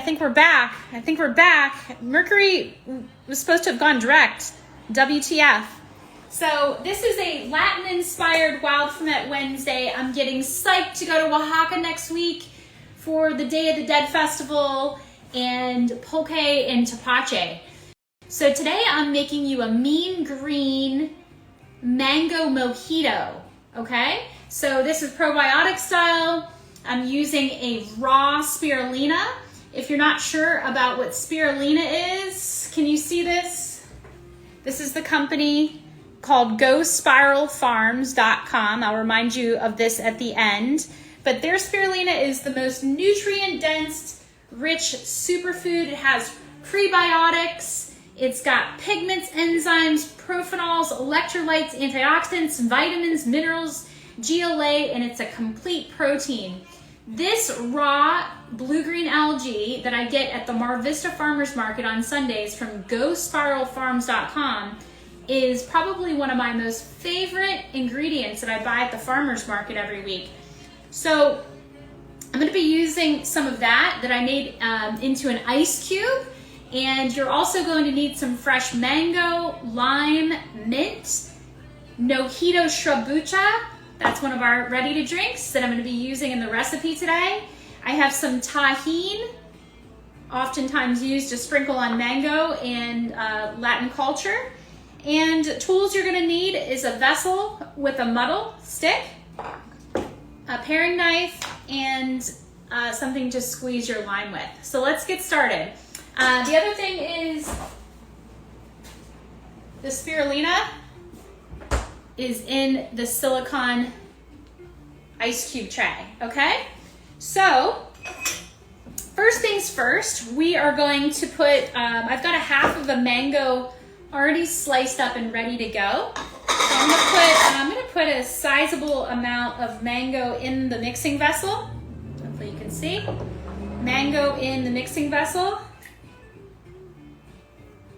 think we're back. I think we're back. Mercury was supposed to have gone direct. WTF. So this is a Latin-inspired Wild Ferment Wednesday. I'm getting psyched to go to Oaxaca next week for the Day of the Dead Festival and pulque and tepache. So today I'm making you a mean green mango mojito, okay? So this is probiotic style. I'm using a raw spirulina. If you're not sure about what spirulina is, can you see this? This is the company called GoSpiralFarms.com. I'll remind you of this at the end. But their spirulina is the most nutrient-dense, rich superfood. It has prebiotics. It's got pigments, enzymes, profanols, electrolytes, antioxidants, vitamins, minerals, GLA, and it's a complete protein. This raw blue-green algae that I get at the Mar Vista Farmers Market on Sundays from GoSpiralFarms.com is probably one of my most favorite ingredients that I buy at the farmers market every week. So I'm going to be using some of that I made into an ice cube, and you're also going to need some fresh mango, lime, mint, Mojito sriracha. That's one of our ready to drinks that I'm going to be using in the recipe today. I have some tahine, oftentimes used to sprinkle on mango in Latin culture. And tools you're going to need is a vessel with a muddle stick, a paring knife, and something to squeeze your lime with. So let's get started. The other thing is the spirulina is in the silicone ice cube tray, okay? So first things first, we are going to put, I've got a half of a mango already sliced up and ready to go. So I'm gonna put a sizable amount of mango in the mixing vessel. Hopefully you can see. Mango in the mixing vessel.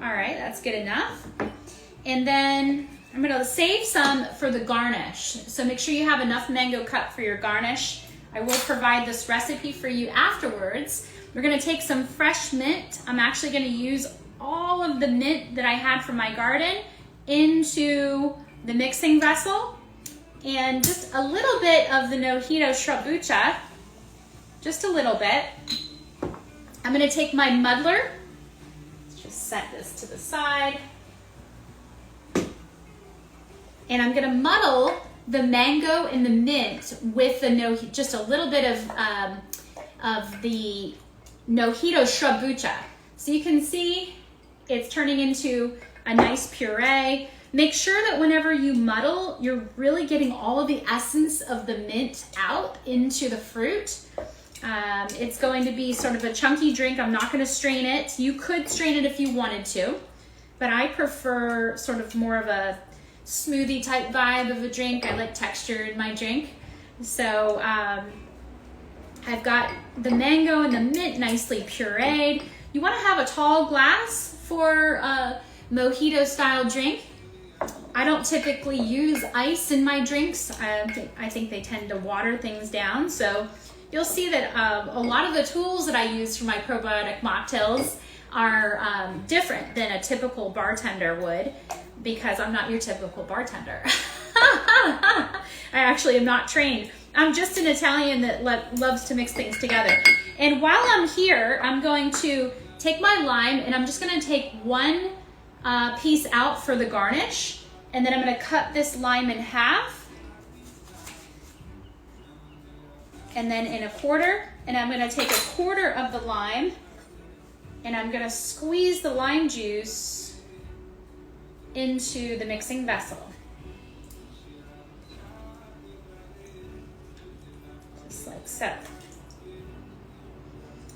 All right, that's good enough. And then I'm gonna save some for the garnish. So make sure you have enough mango cut for your garnish. I will provide this recipe for you afterwards. We're gonna take some fresh mint. I'm actually gonna use all of the mint that I had from my garden into the mixing vessel, and just a little bit of the Mojito sriracha, just a little bit. I'm gonna take my muddler. Let's just set this to the side. And I'm gonna muddle the mango and the mint with the just a little bit of the Mojito sriracha. So you can see it's turning into a nice puree. Make sure that whenever you muddle, you're really getting all of the essence of the mint out into the fruit. It's going to be sort of a chunky drink. I'm not going to strain it. You could strain it if you wanted to, but I prefer sort of more of a smoothie type vibe of a drink. I like texture in my drink. So I've got the mango and the mint nicely pureed. You want to have a tall glass for a mojito style drink. I don't typically use ice in my drinks. I think they tend to water things down. So you'll see that a lot of the tools that I use for my probiotic mocktails are different than a typical bartender would, because I'm not your typical bartender. I actually am not trained. I'm just an Italian that loves to mix things together. And while I'm here, I'm going to take my lime, and I'm just gonna take one piece out for the garnish, and then I'm gonna cut this lime in half, and then in a quarter, and I'm gonna take a quarter of the lime, and I'm gonna squeeze the lime juice into the mixing vessel. Just like so.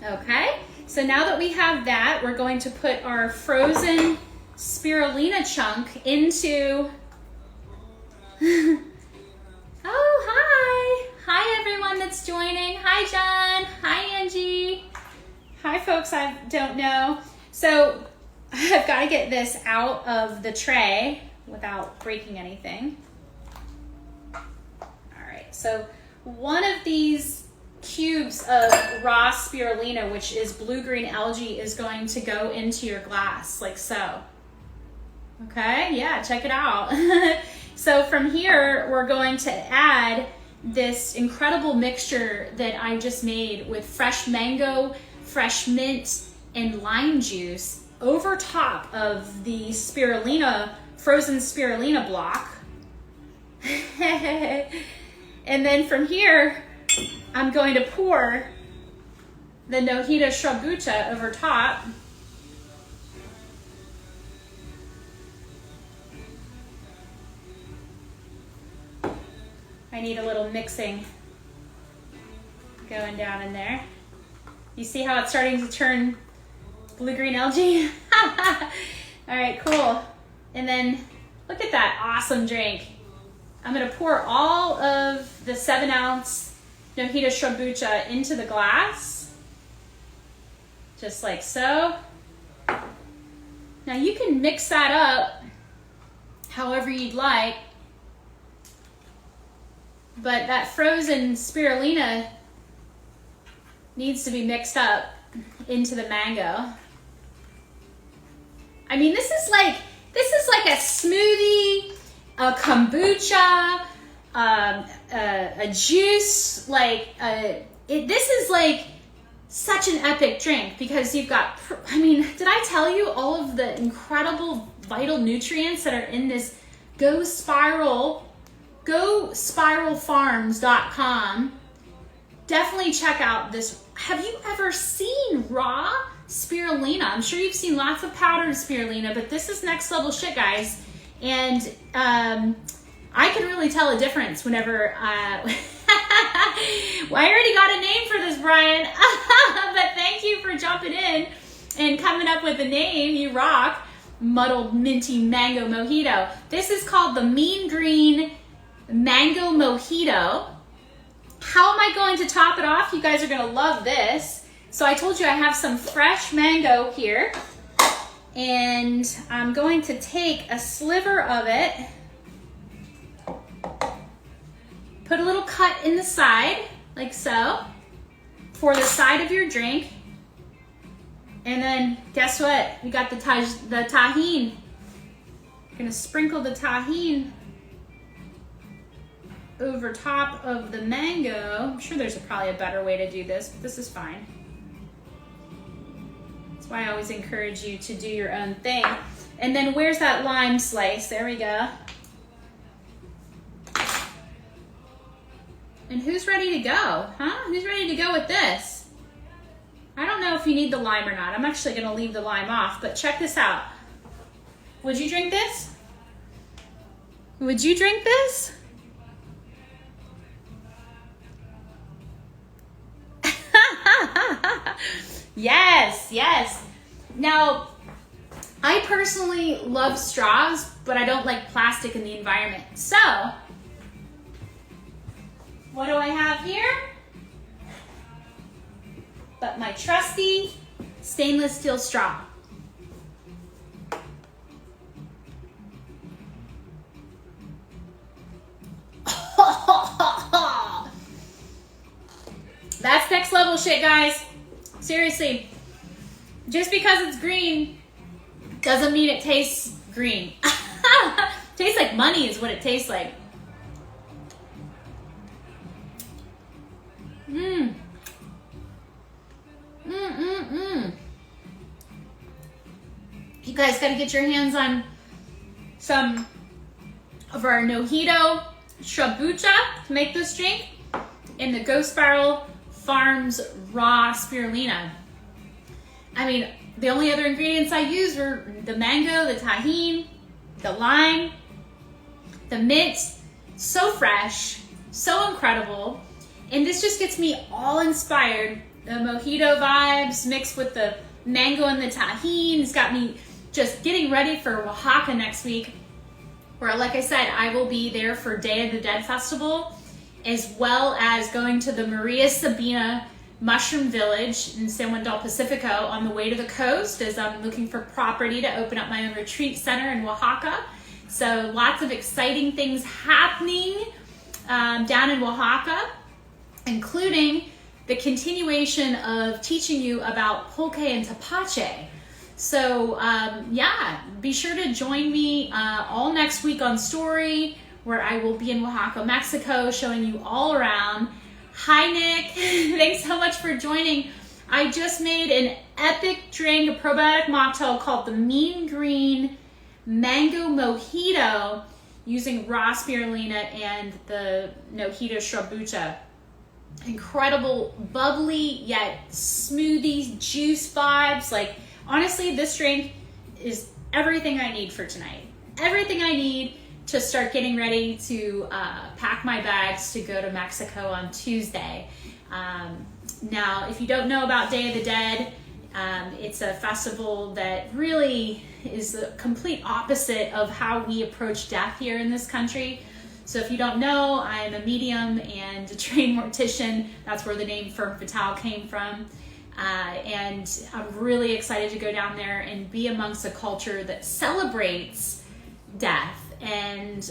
Okay. So now that we have that, we're going to put our frozen spirulina chunk into... Oh, hi. Hi, everyone that's joining. Hi, John. Hi, Angie. Hi, folks I don't know. So I've got to get this out of the tray without breaking anything. All right, so one of these cubes of raw spirulina, which is blue-green algae, is going to go into your glass, like so. Okay, yeah, check it out. So from here, we're going to add this incredible mixture that I just made with fresh mango, fresh mint, and lime juice over top of the spirulina, frozen spirulina block. And then from here, I'm going to pour the Mojito Sriracha over top. I need a little mixing going down in there. You see how it's starting to turn blue-green algae? All right, cool. And then look at that awesome drink. I'm gonna pour all of the 7-ounce Mojito Sriracha into the glass, just like so. Now you can mix that up however you'd like, but that frozen spirulina needs to be mixed up into the mango. I mean, this is like a smoothie, a kombucha, a juice. This is like such an epic drink because you've got, I mean, did I tell you all of the incredible vital nutrients that are in this GoSpiralFarms.com. Definitely check out this. Have you ever seen raw spirulina? I'm sure you've seen lots of powdered spirulina, but this is next level shit, guys. And I can really tell a difference whenever well, I already got a name for this, Brian. But thank you for jumping in and coming up with a name. You rock. Muddled minty mango mojito. This is called the Mean Green Mango Mojito. How am I going to top it off? You guys are gonna love this. So I told you I have some fresh mango here, and I'm going to take a sliver of it, put a little cut in the side, like so, for the side of your drink. And then guess what? We got the tahine. I'm gonna sprinkle the tahine over top of the mango. I'm sure there's probably a better way to do this, but this is fine. That's why I always encourage you to do your own thing. And then where's that lime slice? There we go. And who's ready to go? Huh? Who's ready to go with this? I don't know if you need the lime or not. I'm actually gonna leave the lime off, but check this out. Would you drink this? Would you drink this? Yes, yes. Now, I personally love straws, but I don't like plastic in the environment. So, what do I have here? But my trusty stainless steel straw. That's next level shit, guys. Seriously, just because it's green doesn't mean it tastes green. Tastes like money is what it tastes like. Mmm. You guys gotta get your hands on some of our Mojito Sriracha to make this drink, and the Ghost Spiral Farms raw spirulina. I mean, the only other ingredients I used were the mango, the tahine, the lime, the mint. So fresh, so incredible. And this just gets me all inspired. The mojito vibes mixed with the mango and the tahine has got me just getting ready for Oaxaca next week, where, like I said, I will be there for Day of the Dead Festival, as well as going to the Maria Sabina Mushroom Village in San Juan del Pacifico on the way to the coast, as I'm looking for property to open up my own retreat center in Oaxaca. So lots of exciting things happening down in Oaxaca, including the continuation of teaching you about pulque and tepache. So yeah, be sure to join me all next week on Story, where I will be in Oaxaca, Mexico, showing you all around. Hi, Nick. Thanks so much for joining. I just made an epic drink, a probiotic mocktail called the Mean Green Mango Mojito, using raw spirulina and the Mojito sriracha. Incredible, bubbly, yet smoothie, juice vibes. Like, honestly, this drink is everything I need for tonight. Everything I need to start getting ready to pack my bags to go to Mexico on Tuesday. Now, if you don't know about Day of the Dead, it's a festival that really is the complete opposite of how we approach death here in this country. So if you don't know, I'm a medium and a trained mortician. That's where the name Femme Fatale came from. And I'm really excited to go down there and be amongst a culture that celebrates death and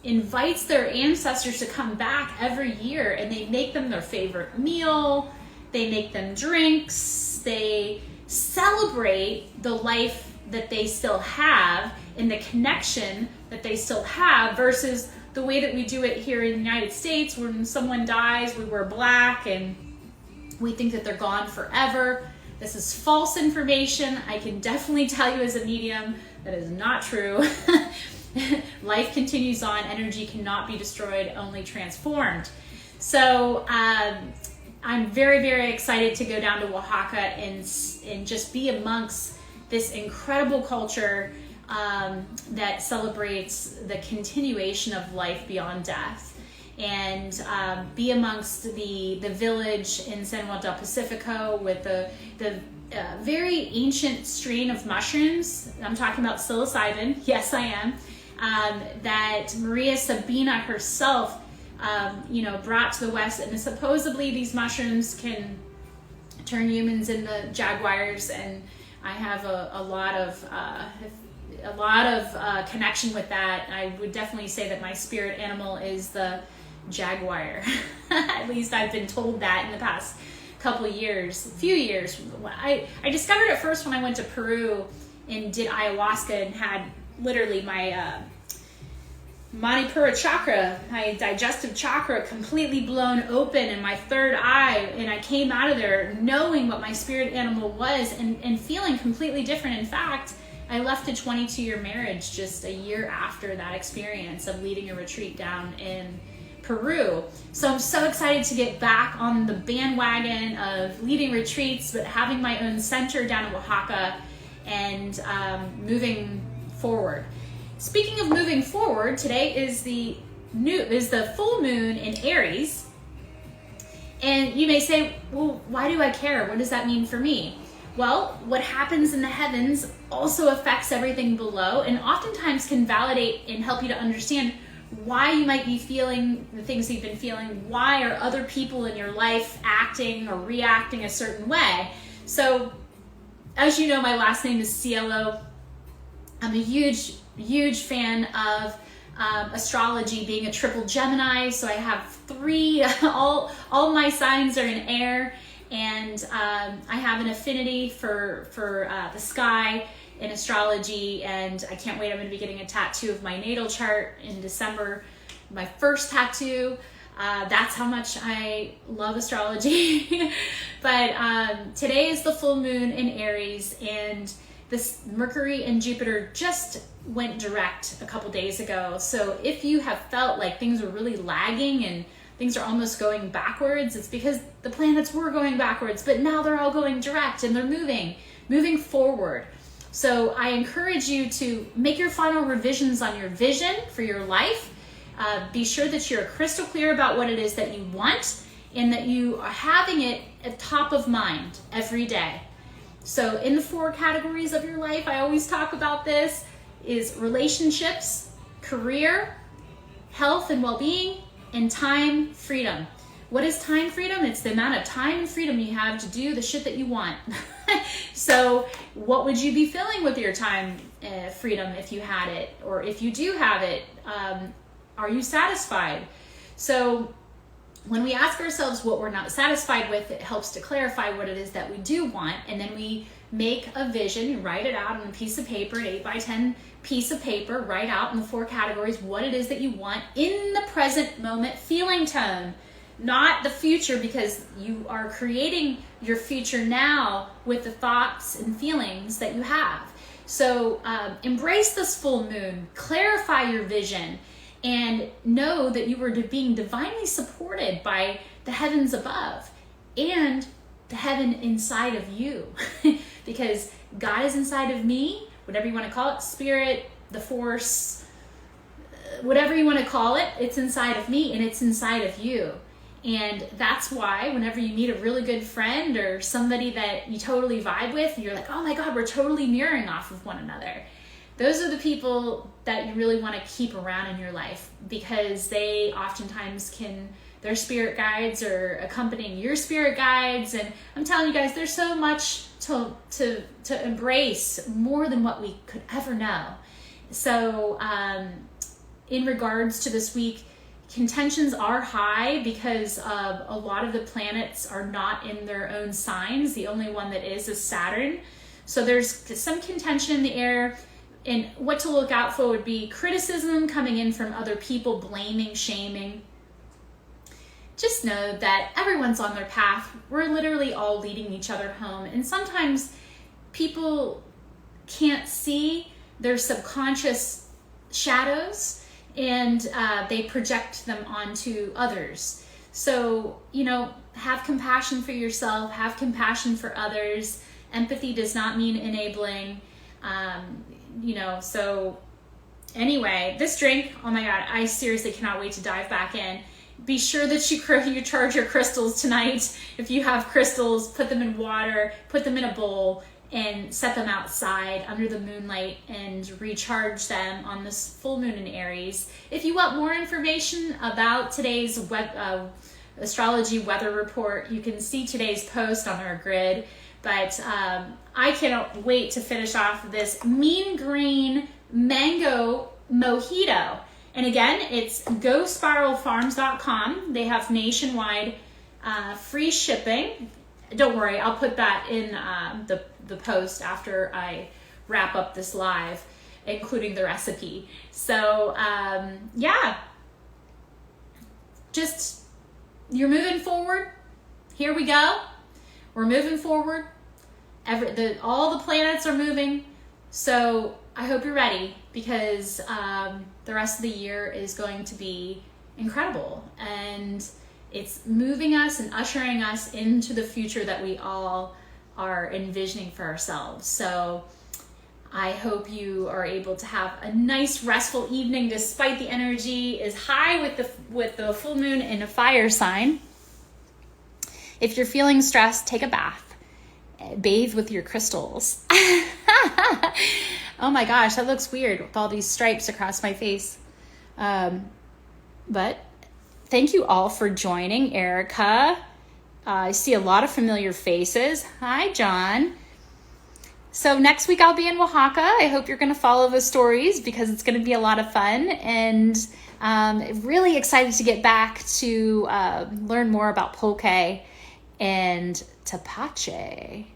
invites their ancestors to come back every year, and they make them their favorite meal, they make them drinks, they celebrate the life that they still have and the connection that they still have, versus the way that we do it here in the United States. When someone dies, we wear black and we think that they're gone forever. This is false information. I can definitely tell you as a medium that is not true. Life continues on. Energy cannot be destroyed, only transformed. So I'm very, very excited to go down to Oaxaca and just be amongst this incredible culture that celebrates the continuation of life beyond death, and be amongst the village in San Juan del Pacifico with the very ancient strain of mushrooms. I'm talking about psilocybin. Yes, I am. That Maria Sabina herself, brought to the West, and supposedly these mushrooms can turn humans into jaguars, and I have a lot of connection with that. I would definitely say that my spirit animal is the jaguar. At least I've been told that in the past few years. I discovered it first when I went to Peru and did ayahuasca and had literally my Manipura chakra, my digestive chakra, completely blown open in my third eye, and I came out of there knowing what my spirit animal was and feeling completely different. In fact, I left a 22-year marriage just a year after that experience of leading a retreat down in Peru. So I'm so excited to get back on the bandwagon of leading retreats, but having my own center down in Oaxaca and moving forward. Speaking of moving forward, today is the full moon in Aries. And you may say, well, why do I care? What does that mean for me? Well, what happens in the heavens also affects everything below, and oftentimes can validate and help you to understand why you might be feeling the things you've been feeling. Why are other people in your life acting or reacting a certain way? So, as you know, my last name is Cielo. I'm a huge fan of astrology, being a triple Gemini. So I have three, all my signs are in air, and I have an affinity for the sky in astrology, and I can't wait. I'm going to be getting a tattoo of my natal chart in December, my first tattoo. That's how much I love astrology. But today is the full moon in Aries, and this Mercury and Jupiter just went direct a couple days ago. So if you have felt like things are really lagging and things are almost going backwards, it's because the planets were going backwards, but now they're all going direct and they're moving forward. So I encourage you to make your final revisions on your vision for your life. Be sure that you're crystal clear about what it is that you want, and that you are having it at top of mind every day. So in the 4 categories of your life, I always talk about this, is relationships, career, health and well-being, and time freedom. What is time freedom? It's the amount of time and freedom you have to do the shit that you want. So what would you be feeling with your time freedom if you had it? Or if you do have it, are you satisfied? So when we ask ourselves what we're not satisfied with, it helps to clarify what it is that we do want. And then we make a vision, you write it out on a piece of paper, an 8x10 piece of paper, write out in the 4 categories what it is that you want in the present moment feeling tone, not the future, because you are creating your future now with the thoughts and feelings that you have. So embrace this full moon, clarify your vision, and know that you are being divinely supported by the heavens above and the heaven inside of you. Because God is inside of me, whatever you want to call it, spirit, the force, whatever you want to call it, it's inside of me and it's inside of you. And that's why whenever you meet a really good friend or somebody that you totally vibe with, you're like, oh my God, we're totally mirroring off of one another. Those are the people that you really want to keep around in your life, because they oftentimes their spirit guides are accompanying your spirit guides. And I'm telling you guys, there's so much to embrace, more than what we could ever know. So in regards to this week, contentions are high because a lot of the planets are not in their own signs. The only one that is Saturn. So there's some contention in the air. And what to look out for would be criticism coming in from other people, blaming, shaming. Just know that everyone's on their path. We're literally all leading each other home. And sometimes people can't see their subconscious shadows, and they project them onto others. So, have compassion for yourself, have compassion for others. Empathy does not mean enabling. So anyway, this drink, oh my God, I seriously cannot wait to dive back in. Be sure that you charge your crystals tonight. If you have crystals, put them in water, put them in a bowl, and set them outside under the moonlight and recharge them on this full moon in Aries. If you want more information about today's astrology weather report, you can see today's post on our grid. But I cannot wait to finish off this mean green mango mojito. And again, it's gospiralfarms.com. They have nationwide free shipping. Don't worry, I'll put that in the post after I wrap up this live, including the recipe. So just, you're moving forward. Here we go. We're moving forward. All the planets are moving. So I hope you're ready, because the rest of the year is going to be incredible. And it's moving us and ushering us into the future that we all are envisioning for ourselves. So I hope you are able to have a nice restful evening, despite the energy is high with the full moon in a fire sign. If you're feeling stressed, take a bath. Bathe with your crystals. Oh my gosh, that looks weird with all these stripes across my face. But thank you all for joining. Erica, I see a lot of familiar faces. Hi, John. So next week I'll be in Oaxaca. I hope you're going to follow the stories, because it's going to be a lot of fun. And really excited to get back to learn more about pulque and tapache.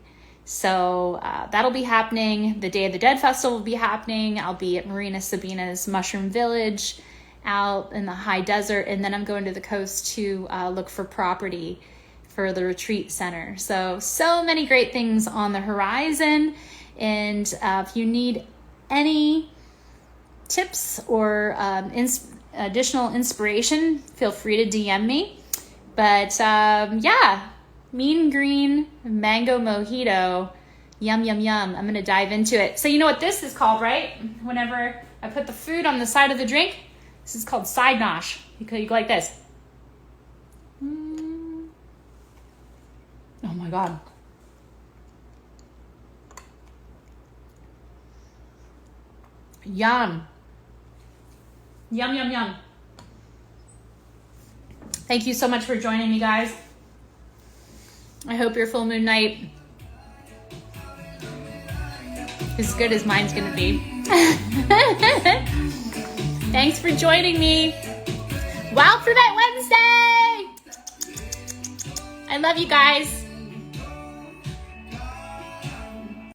So that'll be happening. The Day of the Dead Festival will be happening. I'll be at Marina Sabina's Mushroom Village out in the high desert. And then I'm going to the coast to look for property for the retreat center. So many great things on the horizon. And if you need any tips or additional inspiration, feel free to DM me. But mean green mango mojito, yum, yum, yum. I'm going to dive into it. So you know what this is called, right? Whenever I put the food on the side of the drink, this is called side nosh. You go like this. Oh my God. Yum. Yum, yum, yum. Thank you so much for joining me, guys. I hope your full moon night is as good as mine's gonna be. Thanks for joining me. Wow for that Wednesday! I love you guys.